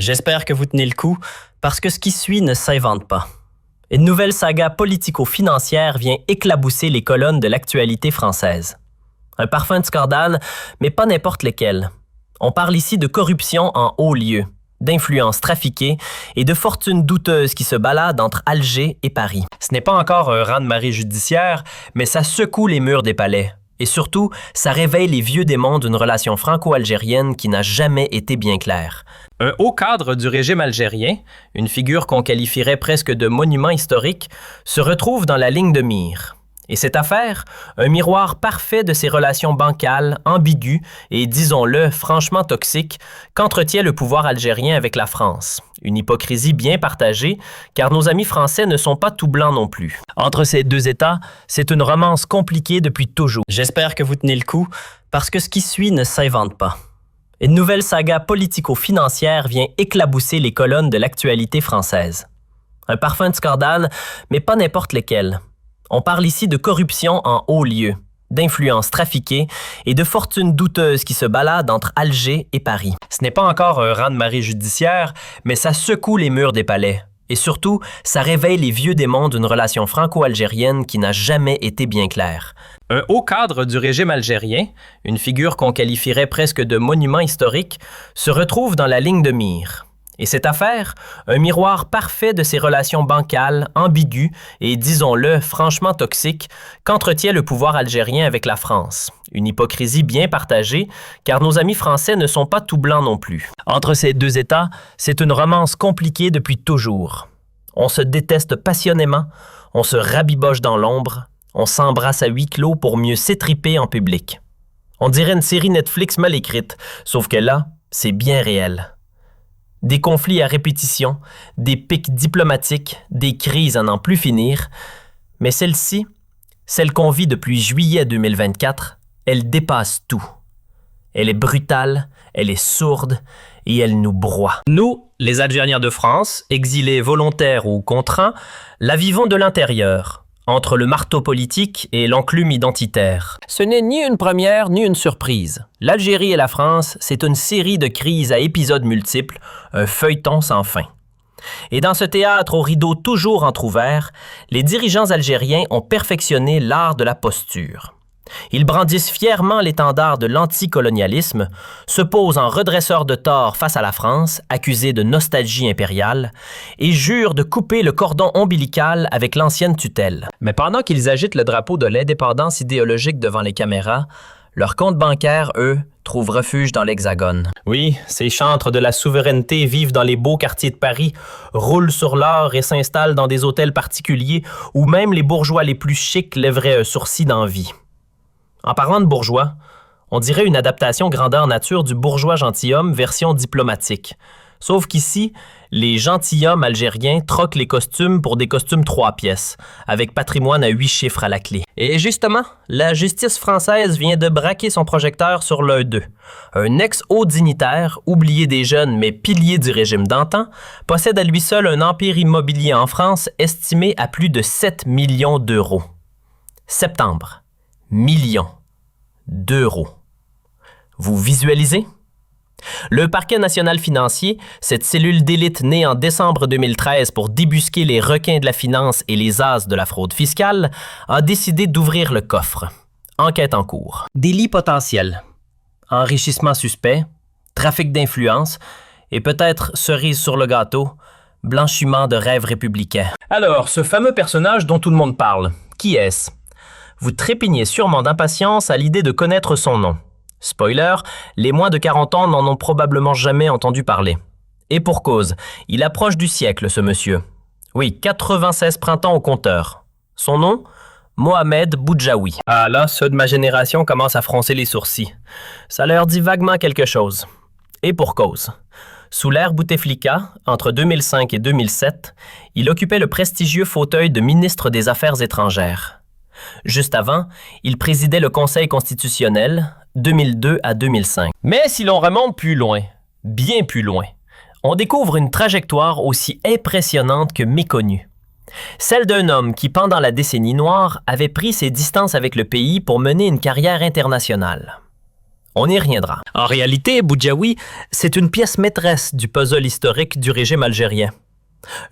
J'espère que vous tenez le coup, parce que ce qui suit ne s'invente pas. Une nouvelle saga politico-financière vient éclabousser les colonnes de l'actualité française. Un parfum de scandale, mais pas n'importe lequel. On parle ici de corruption en haut lieu, d'influences trafiquées et de fortunes douteuses qui se baladent entre Alger et Paris. Ce n'est pas encore un raz-de-marée judiciaire, mais ça secoue les murs des palais. Et surtout, ça réveille les vieux démons d'une relation franco-algérienne qui n'a jamais été bien claire. Un haut cadre du régime algérien, une figure qu'on qualifierait presque de monument historique, se retrouve dans la ligne de mire. Et cette affaire, un miroir parfait de ces relations bancales, ambiguës et, disons-le, franchement toxiques, qu'entretient le pouvoir algérien avec la France. Une hypocrisie bien partagée, car nos amis français ne sont pas tout blancs non plus. Entre ces deux États, c'est une romance compliquée depuis toujours. J'espère que vous tenez le coup, parce que ce qui suit ne s'invente pas. Une nouvelle saga politico-financière vient éclabousser les colonnes de l'actualité française. Un parfum de scandale, mais pas n'importe lequel. On parle ici de corruption en haut lieu, d'influences trafiquées et de fortunes douteuses qui se baladent entre Alger et Paris. Ce n'est pas encore un raz-de-marée judiciaire, mais ça secoue les murs des palais. Et surtout, ça réveille les vieux démons d'une relation franco-algérienne qui n'a jamais été bien claire. Un haut cadre du régime algérien, une figure qu'on qualifierait presque de monument historique, se retrouve dans la ligne de mire. Et cette affaire, un miroir parfait de ces relations bancales, ambiguës et, disons-le, franchement toxiques, qu'entretient le pouvoir algérien avec la France. Une hypocrisie bien partagée, car nos amis français ne sont pas tout blancs non plus. Entre ces deux États, c'est une romance compliquée depuis toujours. On se déteste passionnément, on se rabiboche dans l'ombre, on s'embrasse à huis clos pour mieux s'étriper en public. On dirait une série Netflix mal écrite, sauf que là, c'est bien réel. Des conflits à répétition, des pics diplomatiques, des crises à n'en plus finir. Mais celle-ci, celle qu'on vit depuis juillet 2024, elle dépasse tout. Elle est brutale, elle est sourde et elle nous broie. Nous, les Algériens de France, exilés volontaires ou contraints, la vivons de l'intérieur, entre le marteau politique et l'enclume identitaire. Ce n'est ni une première ni une surprise. L'Algérie et la France, c'est une série de crises à épisodes multiples, un feuilleton sans fin. Et dans ce théâtre aux rideaux toujours entr'ouverts, les dirigeants algériens ont perfectionné l'art de la posture. Ils brandissent fièrement l'étendard de l'anticolonialisme, se posent en redresseurs de tort face à la France, accusée de nostalgie impériale, et jurent de couper le cordon ombilical avec l'ancienne tutelle. Mais pendant qu'ils agitent le drapeau de l'indépendance idéologique devant les caméras, leurs comptes bancaires, eux, trouvent refuge dans l'Hexagone. Oui, ces chantres de la souveraineté vivent dans les beaux quartiers de Paris, roulent sur l'or et s'installent dans des hôtels particuliers où même les bourgeois les plus chics lèveraient un sourcil d'envie. En parlant de bourgeois, on dirait une adaptation grandeur nature du bourgeois gentilhomme version diplomatique. Sauf qu'ici, les gentilshommes algériens troquent les costumes pour des costumes 3 pièces, avec patrimoine à 8 chiffres à la clé. Et justement, la justice française vient de braquer son projecteur sur l'un d'eux. Un ex-haut dignitaire, oublié des jeunes mais pilier du régime d'antan, possède à lui seul un empire immobilier en France estimé à plus de 7 millions d'euros. Septembre. Millions d'euros. Vous visualisez? Le Parquet national financier, cette cellule d'élite née en décembre 2013 pour débusquer les requins de la finance et les as de la fraude fiscale, a décidé d'ouvrir le coffre. Enquête en cours. Délits potentiels. Enrichissement suspect, trafic d'influence et peut-être, cerise sur le gâteau, blanchiment de rêves républicains. Alors, ce fameux personnage dont tout le monde parle, qui est-ce? Vous trépignez sûrement d'impatience à l'idée de connaître son nom. Spoiler, les moins de 40 ans n'en ont probablement jamais entendu parler. Et pour cause, il approche du siècle, ce monsieur. Oui, 96 printemps au compteur. Son nom? Mohamed Boudjaoui. Ah là, ceux de ma génération commencent à froncer les sourcils. Ça leur dit vaguement quelque chose. Et pour cause. Sous l'ère Bouteflika, entre 2005 et 2007, il occupait le prestigieux fauteuil de ministre des Affaires étrangères. Juste avant, il présidait le Conseil constitutionnel, 2002 à 2005. Mais si l'on remonte plus loin, bien plus loin, on découvre une trajectoire aussi impressionnante que méconnue. Celle d'un homme qui, pendant la décennie noire, avait pris ses distances avec le pays pour mener une carrière internationale. On y reviendra. En réalité, Boudiaoui, c'est une pièce maîtresse du puzzle historique du régime algérien.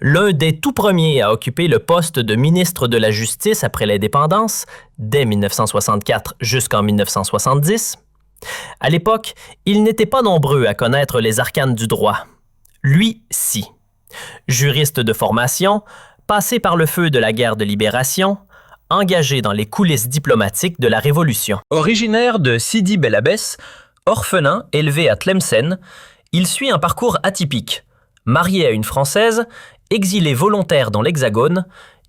L'un des tout premiers à occuper le poste de ministre de la Justice après l'indépendance, dès 1964 jusqu'en 1970. À l'époque, ils n'étaient pas nombreux à connaître les arcanes du droit. Lui, si. Juriste de formation, passé par le feu de la guerre de libération, engagé dans les coulisses diplomatiques de la Révolution. Originaire de Sidi Bel Abbès, orphelin élevé à Tlemcen, il suit un parcours atypique. Marié à une Française, exilé volontaire dans l'Hexagone,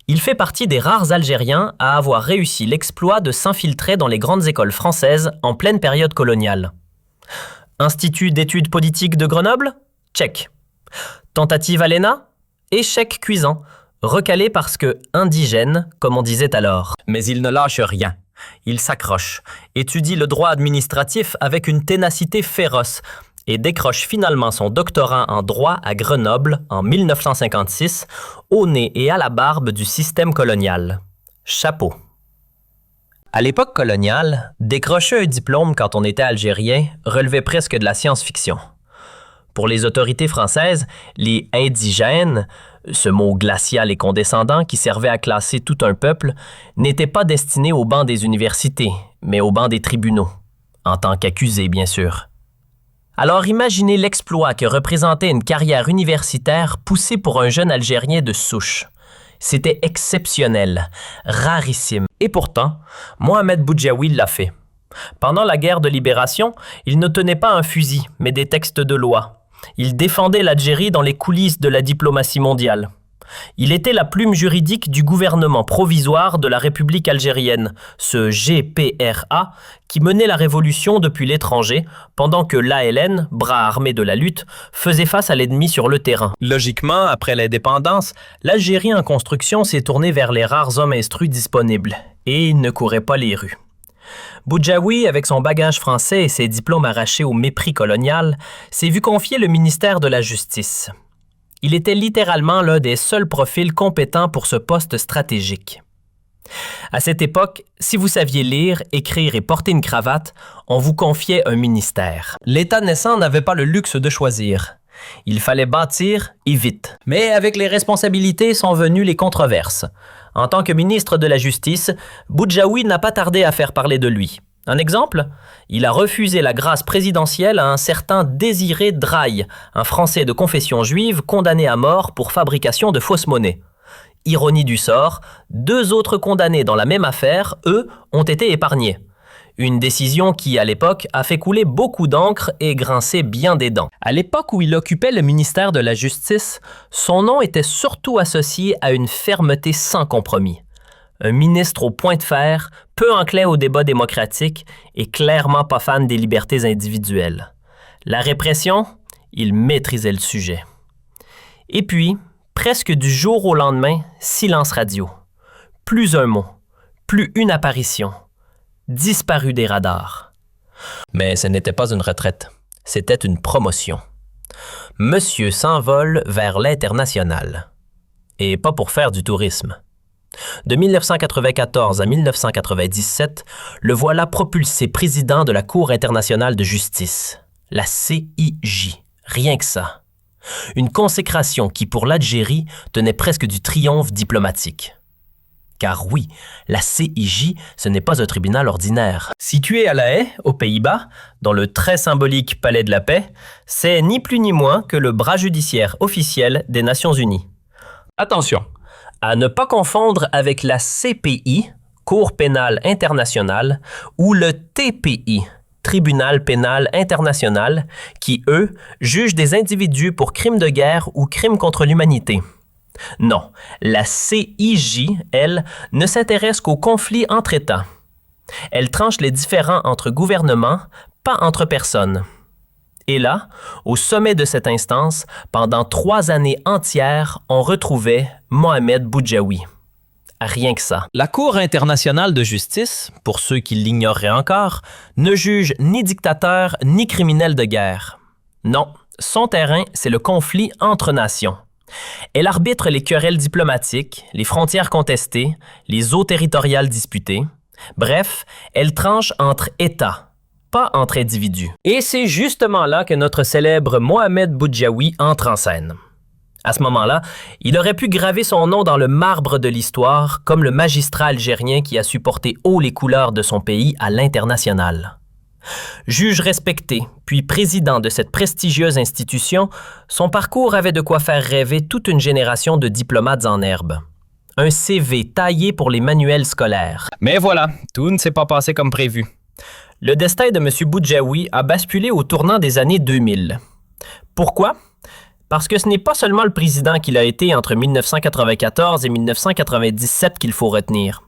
il fait partie des rares Algériens à avoir réussi l'exploit de s'infiltrer dans les grandes écoles françaises en pleine période coloniale. Institut d'études politiques de Grenoble? Check. Tentative à l'ENA? Échec cuisant. Recalé parce que indigène, comme on disait alors. Mais il ne lâche rien. Il s'accroche, étudie le droit administratif avec une ténacité féroce et décroche finalement son doctorat en droit à Grenoble en 1956, au nez et à la barbe du système colonial. Chapeau. À l'époque coloniale, décrocher un diplôme quand on était algérien relevait presque de la science-fiction. Pour les autorités françaises, les indigènes, ce mot glacial et condescendant qui servait à classer tout un peuple, n'était pas destiné au banc des universités, mais au banc des tribunaux, en tant qu'accusés, bien sûr. Alors imaginez l'exploit que représentait une carrière universitaire poussée pour un jeune Algérien de souche. C'était exceptionnel, rarissime. Et pourtant, Mohamed Boudiaoui l'a fait. Pendant la guerre de libération, il ne tenait pas un fusil, mais des textes de loi. Il défendait l'Algérie dans les coulisses de la diplomatie mondiale. Il était la plume juridique du gouvernement provisoire de la République algérienne, ce GPRA, qui menait la révolution depuis l'étranger, pendant que l'ALN, bras armé de la lutte, faisait face à l'ennemi sur le terrain. Logiquement, après l'indépendance, l'Algérie en construction s'est tournée vers les rares hommes instruits disponibles, et il ne courait pas les rues. Boudiaoui, avec son bagage français et ses diplômes arrachés au mépris colonial, s'est vu confier le ministère de la Justice. Il était littéralement l'un des seuls profils compétents pour ce poste stratégique. À cette époque, si vous saviez lire, écrire et porter une cravate, on vous confiait un ministère. L'État naissant n'avait pas le luxe de choisir. Il fallait bâtir et vite. Mais avec les responsabilités sont venues les controverses. En tant que ministre de la Justice, Boudiaoui n'a pas tardé à faire parler de lui. Un exemple? Il a refusé la grâce présidentielle à un certain Désiré Draille, un Français de confession juive condamné à mort pour fabrication de fausses monnaies. Ironie du sort, 2 autres condamnés dans la même affaire, eux, ont été épargnés. Une décision qui, à l'époque, a fait couler beaucoup d'encre et grincer bien des dents. À l'époque où il occupait le ministère de la Justice, son nom était surtout associé à une fermeté sans compromis. Un ministre au point de fer, peu enclin au débat démocratique et clairement pas fan des libertés individuelles. La répression, il maîtrisait le sujet. Et puis, presque du jour au lendemain, silence radio. Plus un mot, plus une apparition. Disparu des radars. Mais ce n'était pas une retraite, c'était une promotion. Monsieur s'envole vers l'international. Et pas pour faire du tourisme. De 1994 à 1997, le voilà propulsé président de la Cour internationale de justice, la CIJ, rien que ça. Une consécration qui, pour l'Algérie, tenait presque du triomphe diplomatique. Car oui, la CIJ, ce n'est pas un tribunal ordinaire. Situé à La Haye, aux Pays-Bas, dans le très symbolique Palais de la Paix, c'est ni plus ni moins que le bras judiciaire officiel des Nations Unies. Attention, à ne pas confondre avec la CPI, Cour pénale internationale, ou le TPI, Tribunal pénal international, qui, eux, jugent des individus pour crimes de guerre ou crimes contre l'humanité. Non, la CIJ, elle, ne s'intéresse qu'aux conflits entre États. Elle tranche les différends entre gouvernements, pas entre personnes. Et là, au sommet de cette instance, pendant 3 années entières, on retrouvait Mohamed Boudiaoui. Rien que ça. La Cour internationale de justice, pour ceux qui l'ignoreraient encore, ne juge ni dictateur ni criminel de guerre. Non, son terrain, c'est le conflit entre nations. Elle arbitre les querelles diplomatiques, les frontières contestées, les eaux territoriales disputées. Bref, elle tranche entre États. pas entre individus. Et c'est justement là que notre célèbre Mohamed Boudiaoui entre en scène. À ce moment-là, il aurait pu graver son nom dans le marbre de l'histoire comme le magistrat algérien qui a su porter haut les couleurs de son pays à l'international. Juge respecté, puis président de cette prestigieuse institution, son parcours avait de quoi faire rêver toute une génération de diplomates en herbe. Un CV taillé pour les manuels scolaires. Mais voilà, tout ne s'est pas passé comme prévu. Le destin de M. Boudiaoui a basculé au tournant des années 2000. Pourquoi? Parce que ce n'est pas seulement le président qu'il a été entre 1994 et 1997 qu'il faut retenir.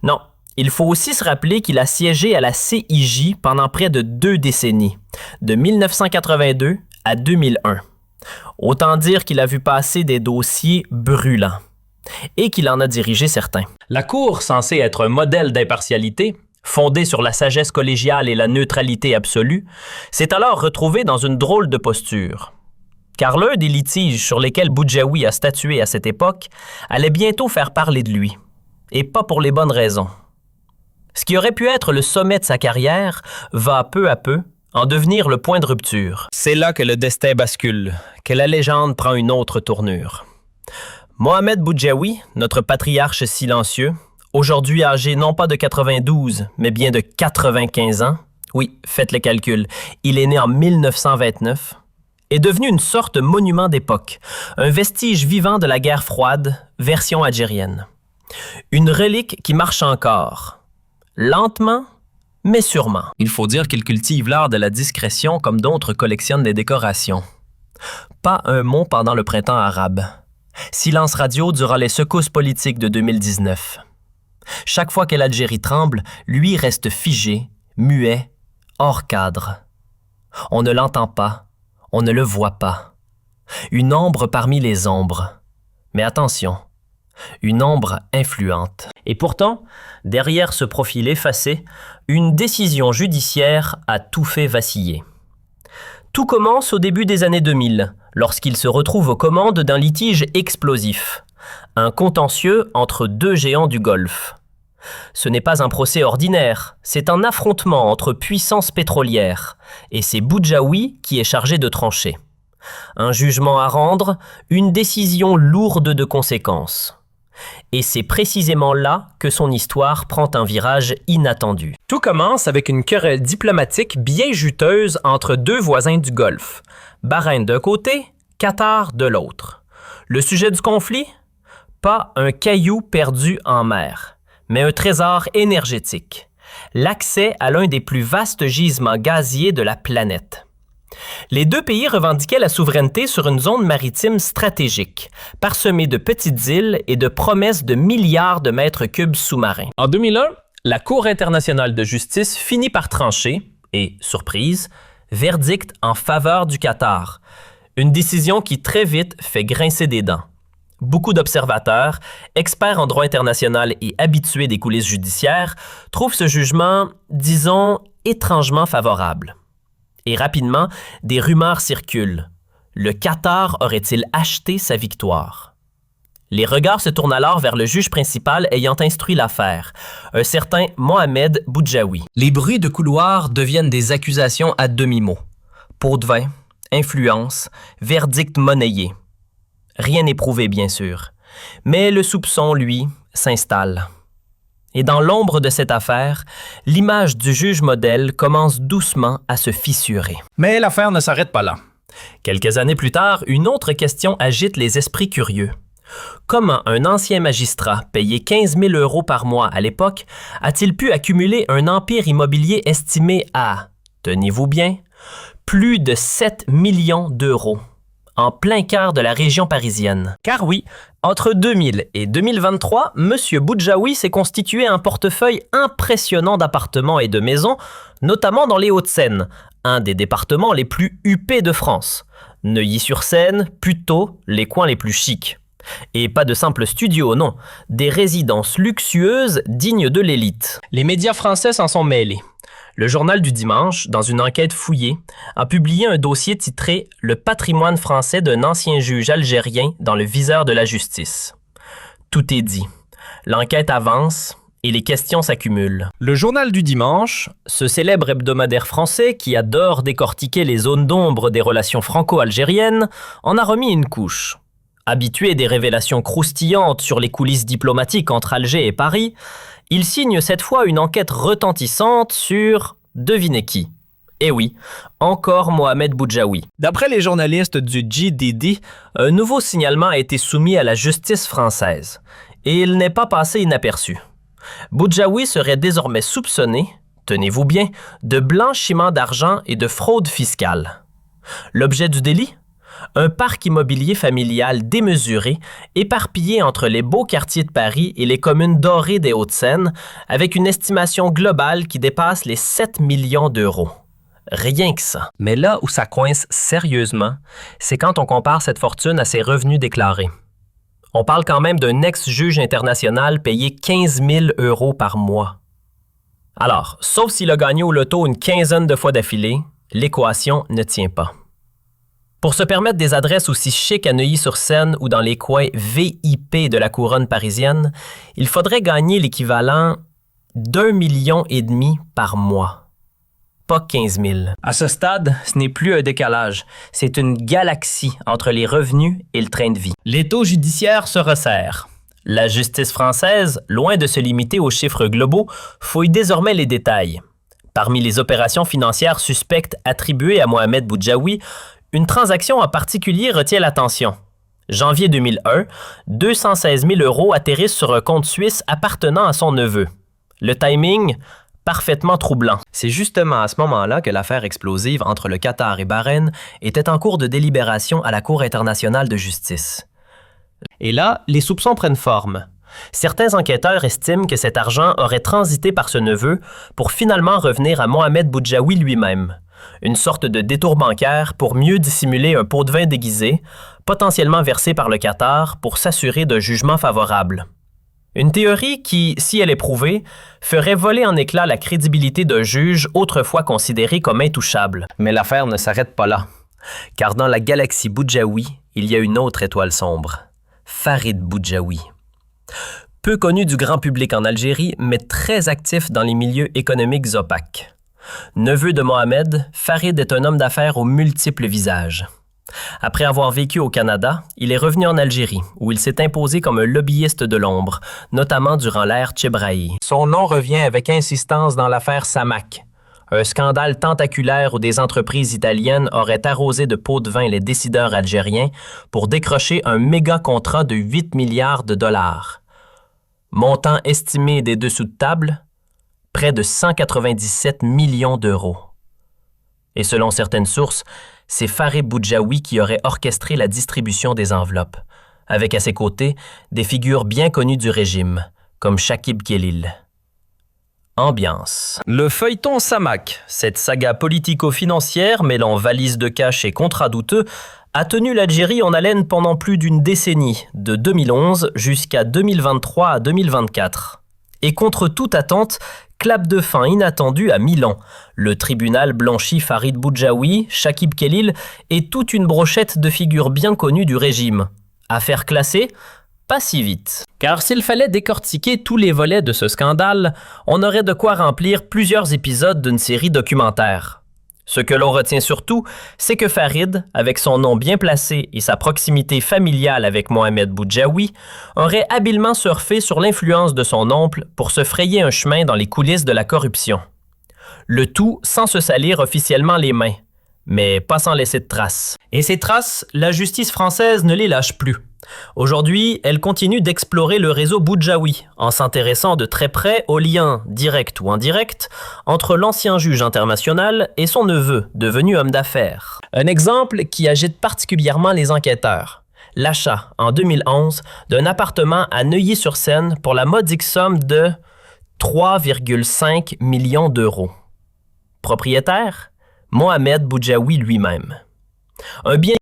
Non, il faut aussi se rappeler qu'il a siégé à la CIJ pendant près de 2 décennies, de 1982 à 2001. Autant dire qu'il a vu passer des dossiers brûlants et qu'il en a dirigé certains. La Cour, censée être un modèle d'impartialité, fondée sur la sagesse collégiale et la neutralité absolue, s'est alors retrouvée dans une drôle de posture. Car l'un des litiges sur lesquels Boudiaoui a statué à cette époque allait bientôt faire parler de lui, et pas pour les bonnes raisons. Ce qui aurait pu être le sommet de sa carrière va peu à peu en devenir le point de rupture. C'est là que le destin bascule, que la légende prend une autre tournure. Mohamed Boudiaoui, notre patriarche silencieux, aujourd'hui âgé non pas de 92, mais bien de 95 ans, oui, faites le calcul, il est né en 1929, est devenu une sorte de monument d'époque, un vestige vivant de la guerre froide, version algérienne. Une relique qui marche encore, lentement, mais sûrement. Il faut dire qu'il cultive l'art de la discrétion comme d'autres collectionnent des décorations. Pas un mot pendant le printemps arabe. Silence radio durant les secousses politiques de 2019. Chaque fois que l'Algérie tremble, lui reste figé, muet, hors cadre. On ne l'entend pas. On ne le voit pas. Une ombre parmi les ombres. Mais attention, une ombre influente. Et pourtant, derrière ce profil effacé, une décision judiciaire a tout fait vaciller. Tout commence au début des années 2000, lorsqu'il se retrouve aux commandes d'un litige explosif, un contentieux entre 2 géants du Golfe. Ce n'est pas un procès ordinaire, c'est un affrontement entre puissances pétrolières, et c'est Boudiaoui qui est chargé de trancher. Un jugement à rendre, une décision lourde de conséquences. Et c'est précisément là que son histoire prend un virage inattendu. Tout commence avec une querelle diplomatique bien juteuse entre 2 voisins du Golfe, Bahreïn d'un côté, Qatar de l'autre. Le sujet du conflit? Pas un caillou perdu en mer, mais un trésor énergétique, l'accès à l'un des plus vastes gisements gaziers de la planète. Les 2 pays revendiquaient la souveraineté sur une zone maritime stratégique, parsemée de petites îles et de promesses de milliards de mètres cubes sous-marins. En 2001, la Cour internationale de justice finit par trancher et, surprise, verdict en faveur du Qatar. Une décision qui très vite fait grincer des dents. Beaucoup d'observateurs, experts en droit international et habitués des coulisses judiciaires, trouvent ce jugement, disons, étrangement favorable. Et rapidement, des rumeurs circulent. Le Qatar aurait-il acheté sa victoire? Les regards se tournent alors vers le juge principal ayant instruit l'affaire, un certain Mohamed Boudiaoui. Les bruits de couloir deviennent des accusations à demi-mot. Pot de vin, influence, verdict monnayé. Rien n'est prouvé, bien sûr. Mais le soupçon, lui, s'installe. Et dans l'ombre de cette affaire, l'image du juge modèle commence doucement à se fissurer. Mais l'affaire ne s'arrête pas là. Quelques années plus tard, une autre question agite les esprits curieux. Comment un ancien magistrat, payé 15 000 € par mois à l'époque, a-t-il pu accumuler un empire immobilier estimé à, tenez-vous bien, plus de 7 millions d'euros? En plein cœur de la région parisienne. Car oui, entre 2000 et 2023, M. Boudiaoui s'est constitué un portefeuille impressionnant d'appartements et de maisons, notamment dans les Hauts-de-Seine, un des départements les plus huppés de France. Neuilly-sur-Seine, plutôt les coins les plus chics. Et pas de simples studios, non, des résidences luxueuses dignes de l'élite. Les médias français s'en sont mêlés. Le Journal du Dimanche, dans une enquête fouillée, a publié un dossier titré « Le patrimoine français d'un ancien juge algérien dans le viseur de la justice ». Tout est dit. L'enquête avance Et les questions s'accumulent. Le journal du dimanche, Ce célèbre hebdomadaire français qui adore décortiquer les zones d'ombre des relations franco-algériennes en a remis une couche. Habitué des révélations croustillantes sur les coulisses diplomatiques entre Alger et Paris, il signe cette fois une enquête retentissante sur, devinez qui? Eh oui, encore Mohamed Boujaoui. D'après les journalistes du GDD, un nouveau signalement a été soumis à la justice française, et il n'est pas passé inaperçu. Boujaoui serait désormais soupçonné, tenez-vous bien, de blanchiment d'argent et de fraude fiscale. L'objet du délit? Un parc immobilier familial démesuré, éparpillé entre les beaux quartiers de Paris et les communes dorées des Hauts-de-Seine, avec une estimation globale qui dépasse les 7 millions d'euros. Rien que ça. Mais là où ça coince sérieusement, c'est quand on compare cette fortune à ses revenus déclarés. On parle quand même d'un ex-juge international payé 15 000 euros par mois. Alors, sauf s'il a gagné au loto une quinzaine de fois d'affilée, l'équation ne tient pas. Pour se permettre des adresses aussi chics à Neuilly-sur-Seine ou dans les coins VIP de la couronne parisienne, il faudrait gagner l'équivalent d'1,5 million par mois. Pas 15 000. À ce stade, ce n'est plus un décalage, c'est une galaxie entre les revenus et le train de vie. L'étau judiciaire se resserre. La justice française, loin de se limiter aux chiffres globaux, fouille désormais les détails. Parmi les opérations financières suspectes attribuées à Mohamed Boujaoui, une transaction en particulier retient l'attention. Janvier 2001, 216 000 euros atterrissent sur un compte suisse appartenant à son neveu. Le timing, parfaitement troublant. C'est justement à ce moment-là que l'affaire explosive entre le Qatar et Bahreïn était en cours de délibération à la Cour internationale de justice. Et là, les soupçons prennent forme. Certains enquêteurs estiment que cet argent aurait transité par ce neveu pour finalement revenir à Mohamed Boujaoui lui-même. Une sorte de détour bancaire pour mieux dissimuler un pot de vin déguisé, potentiellement versé par le Qatar pour s'assurer d'un jugement favorable. Une théorie qui, si elle est prouvée, ferait voler en éclats la crédibilité d'un juge autrefois considéré comme intouchable. Mais l'affaire ne s'arrête pas là. Car dans la galaxie Boujaoui, il y a une autre étoile sombre. Farid Boujaoui. Peu connu du grand public en Algérie, mais très actif dans les milieux économiques opaques. Neveu de Mohamed, Farid est un homme d'affaires aux multiples visages. Après avoir vécu au Canada, il est revenu en Algérie, où il s'est imposé comme un lobbyiste de l'ombre, notamment durant l'ère Tchebraï. Son nom revient avec insistance dans l'affaire Samac, un scandale tentaculaire où des entreprises italiennes auraient arrosé de pots de vin les décideurs algériens pour décrocher un méga contrat de 8 milliards de dollars. Montant estimé des dessous de table, près de 197 millions d'euros. Et selon certaines sources, c'est Farid Boujaoui qui aurait orchestré la distribution des enveloppes, avec à ses côtés des figures bien connues du régime, comme Chakib Khelil. Ambiance. Le feuilleton Samac, cette saga politico-financière mêlant valises de cash et contrats douteux, a tenu l'Algérie en haleine pendant plus d'une décennie, de 2011 jusqu'à 2023 à 2024. Et contre toute attente, clap de fin inattendu à Milan. Le tribunal blanchit Farid Boujaoui, Chakib Khelil et toute une brochette de figures bien connues du régime. Affaire classée? Pas si vite. Car s'il fallait décortiquer tous les volets de ce scandale, on aurait de quoi remplir plusieurs épisodes d'une série documentaire. Ce que l'on retient surtout, c'est que Farid, avec son nom bien placé et sa proximité familiale avec Mohamed Boujaoui, aurait habilement surfé sur l'influence de son oncle pour se frayer un chemin dans les coulisses de la corruption. Le tout sans se salir officiellement les mains, mais pas sans laisser de traces. Et ces traces, la justice française ne les lâche plus. Aujourd'hui, elle continue d'explorer le réseau Boujaoui en s'intéressant de très près aux liens, directs ou indirects, entre l'ancien juge international et son neveu, devenu homme d'affaires. Un exemple qui agite particulièrement les enquêteurs. L'achat, en 2011, d'un appartement à Neuilly-sur-Seine pour la modique somme de 3,5 millions d'euros. Propriétaire? Mohamed Boujaoui lui-même. Un bien